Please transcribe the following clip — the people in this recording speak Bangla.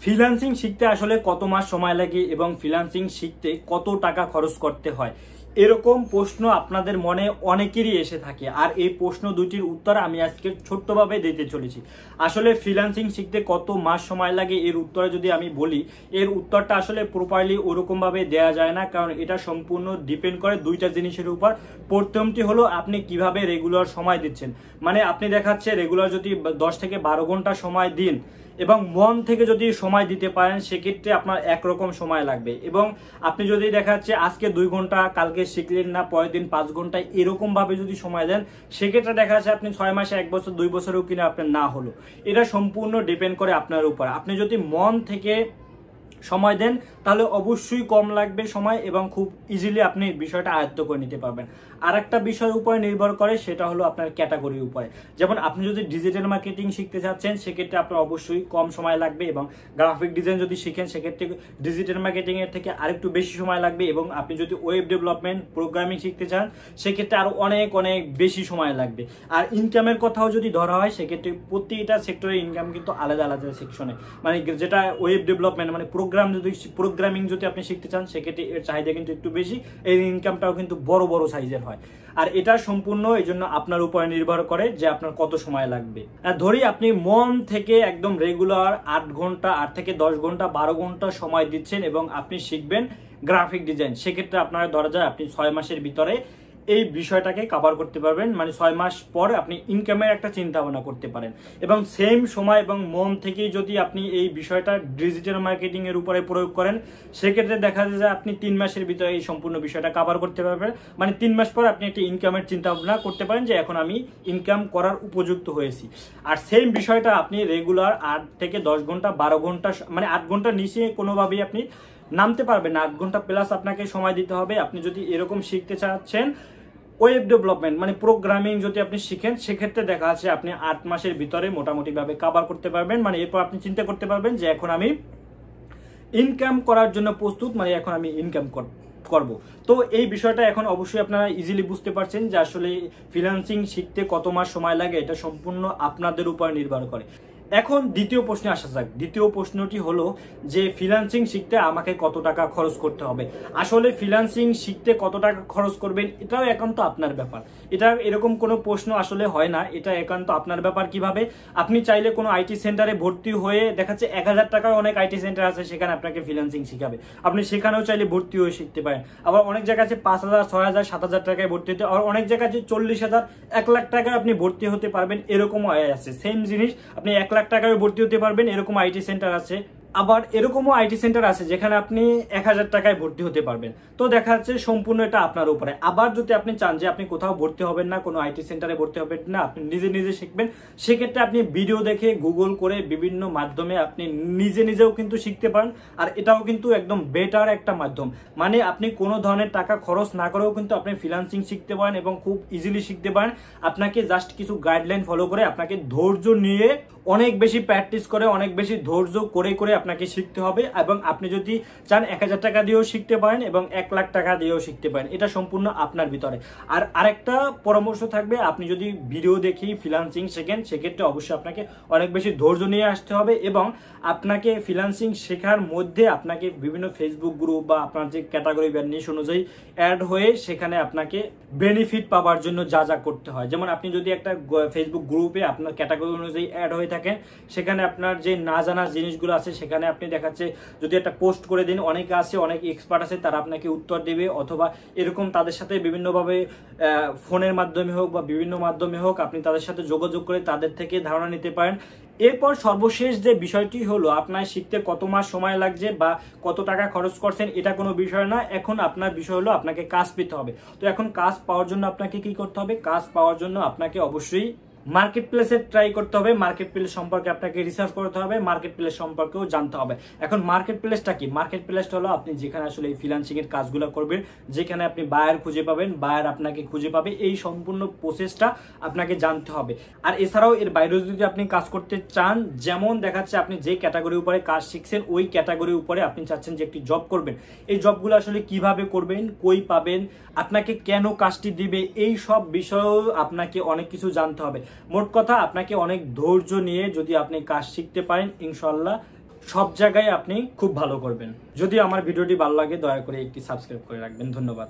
ফ্রিল্যান্সিং শিখতে আসলে কত মাস সময় লাগে এবং ফ্রিল্যান্সিং শিখতে কত টাকা খরচ করতে হয়, এরকম প্রশ্ন আপনাদের মনে অনেকেরই এসে থাকে। আর এই প্রশ্ন দুটির উত্তর আমি আজকে ছোট্টভাবে দিতে চলেছি। আসলে ফ্রিল্যান্সিং শিখতে কত মাস সময় লাগে এর উত্তরে যদি আমি বলি, এর উত্তরটা আসলে প্রপারলি ওরকমভাবে দেওয়া যায় না, কারণ এটা সম্পূর্ণ ডিপেন্ড করে দুইটা জিনিসের উপর। প্রথমটি হলো আপনি কিভাবে রেগুলার সময় দিচ্ছেন। মানে আপনি দেখাচ্ছে রেগুলার যদি 10 থেকে 12 ঘন্টা সময় দিন এবং মন থেকে যদি সময় দিতে পারেন, সেক্ষেত্রে আপনার একরকম সময় লাগবে। এবং আপনি যদি দেখা যাচ্ছে আজকে 2 ঘন্টা, কালকে শিখলেন না, পরের দিন 5 ঘন্টায় এরকম ভাবে যদি সময় দেন, সেক্ষেত্রে দেখা যাচ্ছে আপনি 6 মাসে, 1 বছর, 2 বছরেও কিনা আপনার না হলো। এটা সম্পূর্ণ ডিপেন্ড করে আপনার উপর। আপনি যদি মন থেকে সময় দেন তাহলে অবশ্যই কম লাগবে সময় এবং খুব ইজিলি আপনি বিষয়টা আয়ত্ত করে নিতে পারবেন। আর একটা বিষয়ের উপরে নির্ভর করে, সেটা হলো আপনার ক্যাটাগরির উপরে। যেমন আপনি যদি ডিজিটাল মার্কেটিং শিখতে চাচ্ছেন, সেক্ষেত্রে আপনার অবশ্যই কম সময় লাগবে, এবং গ্রাফিক ডিজাইন যদি শিখেন সেক্ষেত্রে ডিজিটাল মার্কেটিং এর থেকে আরেকটু বেশি সময় লাগবে। এবং আপনি যদি ওয়েব ডেভেলপমেন্ট, প্রোগ্রামিং শিখতে চান, সেক্ষেত্রে আরো অনেক অনেক বেশি সময় লাগবে। আর ইনকামের কথাও যদি ধরা হয়, সেক্ষেত্রে প্রতিটা সেক্টরের ইনকাম কিন্তু আলাদা আলাদা সেকশনে। মানে যেটা ওয়েব ডেভেলপমেন্ট, মানে প্রোগ্রামিং যদি আপনি শিখতে চান, সেক্ষেত্রে এর চাহিদা কিন্তু একটু বেশি, এর ইনকামটাও কিন্তু বড় বড় সাইজের হয়। আর এটা সম্পূর্ণ এই জন্য আপনার উপরে নির্ভর করে যে আপনার কত সময় লাগবে। আর ধরি আপনি মন থেকে একদম রেগুলার 8 ঘন্টা, 8 থেকে 10 ঘন্টা, 12 ঘন্টা সময় দিচ্ছেন এবং আপনি শিখবেন গ্রাফিক ডিজাইন, সেক্ষেত্রে আপনার ধরা যায় আপনি 6 মাসের ভিতরে এই বিষয়টাকে কভার করতে পারবেন। মানে 6 মাস পর আপনি ইনকামের একটা চিন্তা ভাবনা করতে পারেন। এবং সেম সময় এবং মন থেকেই যদি আপনি এই বিষয়টা ডিজিটাল মার্কেটিং এর উপরে প্রয়োগ করেন, সেক্ষেত্রে দেখা যায় যে আপনি 3 মাসের ভিতরে এই সম্পূর্ণ বিষয়টা কভার করতে পারবেন। মানে 3 মাস পর আপনি একটা ইনকামের চিন্তা ভাবনা করতে পারেন যে এখন আমি ইনকাম করার উপযুক্ত হয়েছি। আর সেম বিষয়টা আপনি রেগুলার 8 থেকে 10 ঘন্টা, 12 ঘন্টা, মানে 8 ঘন্টার নিচে কোনোভাবেই আপনি নামতে পারবেন না। 8 ঘন্টা প্লাস আপনাকে সময় দিতে হবে। আপনি যদি এরকম শিখতে চাচ্ছেন ওয়েব ডেভেলপমেন্ট, মানে প্রোগ্রামিং যদি আপনি শিখেন, সেক্ষেত্রে দেখা যাচ্ছে আপনি 8 মাসের ভিতরে মোটামুটি ভাবে কভার করতে পারবেন। মানে এরপর আপনি চিন্তা করতে পারবেন যে এখন আমি ইনকাম করার জন্য প্রস্তুত, মানে এখন আমি ইনকাম করব। তো এই বিষয়টা এখন অবশ্যই আপনারা ইজিলি বুঝতে পারছেন যে আসলে ফ্রিল্যান্সিং শিখতে কত মাস সময় লাগে, এটা সম্পূর্ণ আপনাদের উপর নির্ভর করে। এখন দ্বিতীয় প্রশ্নে আসা যাক। দ্বিতীয় প্রশ্নটি হলো যে ফ্রিল্যান্সিং শিখতে আমাকে কত টাকা খরচ করতে হবে। আসলে ফ্রিল্যান্সিং শিখতে কত টাকা খরচ করবেন, এটাও একান্ত আপনার ব্যাপার। এটা এরকম কোনো প্রশ্ন আসলে হয় না, এটা একান্ত আপনার ব্যাপার। কিভাবে আপনি চাইলে কোনো আইটি সেন্টারে ভর্তি হয়ে দেখাচ্ছে 1000 টাকার অনেক আইটি সেন্টার আছে, সেখানে আপনাকে ফ্রিল্যান্সিং শিখাবে, আপনি সেখানেও চাইলে ভর্তি হয়ে শিখতে পারেন। আবার অনেক জায়গা আছে 5000, 6000, 7000 টাকায় ভর্তি হতে, আর অনেক জায়গা আছে 40,000, 1 লাখ টাকায় আপনি ভর্তি হতে পারবেন। এরকমও আছে। সেম জিনিস আপনি 1 লাখ টাকায় ভর্তি হতে পারবেন, এরকম আইটি সেন্টার আছে। আবার এরকমও আইটি সেন্টার আছে যেখানে আপনি 1000 টাকায় ভর্তি হতে পারবেন। তো দেখা যাচ্ছে সম্পূর্ণ এটা আপনার উপরে। আবার যদি আপনি চান যে আপনি কোথাও ভর্তি হবেন না, কোনো আইটি সেন্টারে ভর্তি হবেন না, আপনি নিজে নিজে শিখবেন, সেক্ষেত্রে আপনি ভিডিও দেখে, গুগল করে, বিভিন্ন মাধ্যমে আপনি নিজে নিজেও কিন্তু শিখতে পারেন। আর এটাও কিন্তু একদম বেটার একটা মাধ্যম। মানে আপনি কোনো ধরনের টাকা খরচ না করেও কিন্তু আপনি ফ্রিল্যান্সিং শিখতে পারেন এবং খুব ইজিলি শিখতে পারেন। আপনাকে জাস্ট কিছু গাইডলাইন ফলো করে, আপনাকে ধৈর্য নিয়ে অনেক বেশি প্র্যাকটিস করে, অনেক বেশি ধৈর্য করে করে আপনাকে শিখতে হবে। এবং আপনি যদি চান 1000 টাকা দিয়েও শিখতে পারেন এবং 1 লাখ টাকা দিয়েও শিখতে পারেন, এটা সম্পূর্ণ আপনার ভিতরে। আর আরেকটা পরামর্শ থাকবে, আপনি যদি ভিডিও দেখি ফ্রিল্যান্সিং শেখেন, সেক্ষেত্রে অবশ্যই আপনাকে অনেক বেশি ধৈর্য নিয়ে আসতে হবে। এবং আপনাকে ফ্রিল্যান্সিং শেখার মধ্যে আপনাকে বিভিন্ন ফেসবুক গ্রুপ বা আপনার যে ক্যাটাগরি বা নিশ অনুযায়ী অ্যাড হয়ে সেখানে আপনাকে বেনিফিট পাওয়ার জন্য যা যা করতে হয়। যেমন আপনি যদি একটা ফেসবুক গ্রুপে আপনার ক্যাটাগরি অনুযায়ী অ্যাড হয়ে থাকেন, সেখানে আপনার যে না জানা জিনিসগুলো আছে সেখানে আপনি দেখাচ্ছে যদি একটা পোস্ট করে দিন, অনেকে আছে, অনেক এক্সপার্ট আছে, তারা আপনাকে উত্তর দেবে। অথবা এরকম তাদের সাথে বিভিন্নভাবে ফোনের মাধ্যমে হোক বা বিভিন্ন মাধ্যমে হোক আপনি তাদের সাথে যোগাযোগ করে তাদের থেকে ধারণা নিতে পারেন। এরপর সর্বশেষ যে বিষয়টি হলো, আপনার শিখতে কত মাস সময় লাগছে বা কত টাকা খরচ করছেন, এটা কোনো বিষয় না। এখন আপনার বিষয় হলো আপনাকে কাজ পেতে হবে। তো এখন কাজ পাওয়ার জন্য আপনাকে কি করতে হবে? কাজ পাওয়ার জন্য আপনাকে অবশ্যই মার্কেট প্লেসে ট্রাই করতে হবে। মার্কেট প্লেস সম্পর্কে আপনাকে রিসার্চ করতে হবে, মার্কেট প্লেস সম্পর্কেও জানতে হবে। এখন মার্কেট প্লেসটা কি? মার্কেট প্লেসটা হলো আপনি যেখানে আসলে এই ফ্রিল্যান্সিং এর কাজগুলো করবেন, যেখানে আপনি বায়ার খুঁজে পাবেন, বায়ার আপনাকে খুঁজে পাবে, এই সম্পূর্ণ প্রসেসটা আপনাকে জানতে হবে। আর এছাড়াও এর বাইরেও যদি আপনি কাজ করতে চান, যেমন দেখাচ্ছে আপনি যে ক্যাটাগরির উপরে কাজ শিখছেন, ওই ক্যাটাগরির উপরে আপনি চাচ্ছেন যে একটি জব করবেন, এই জবগুলো আসলে কিভাবে করবেন, কই পাবেন, আপনাকে কেন কাজটি দিবে, এই সব বিষয়েও আপনাকে অনেক কিছু জানতে হবে। মোট কথা আপনাকে অনেক ধৈর্য নিয়ে যদি আপনি কাজ শিখতে পারেন, ইনশাআল্লাহ সব জায়গায় আপনি খুব ভালো করবেন। যদি আমার ভিডিওটি ভালো লাগে দয়া করে একটি সাবস্ক্রাইব করে রাখবেন। ধন্যবাদ।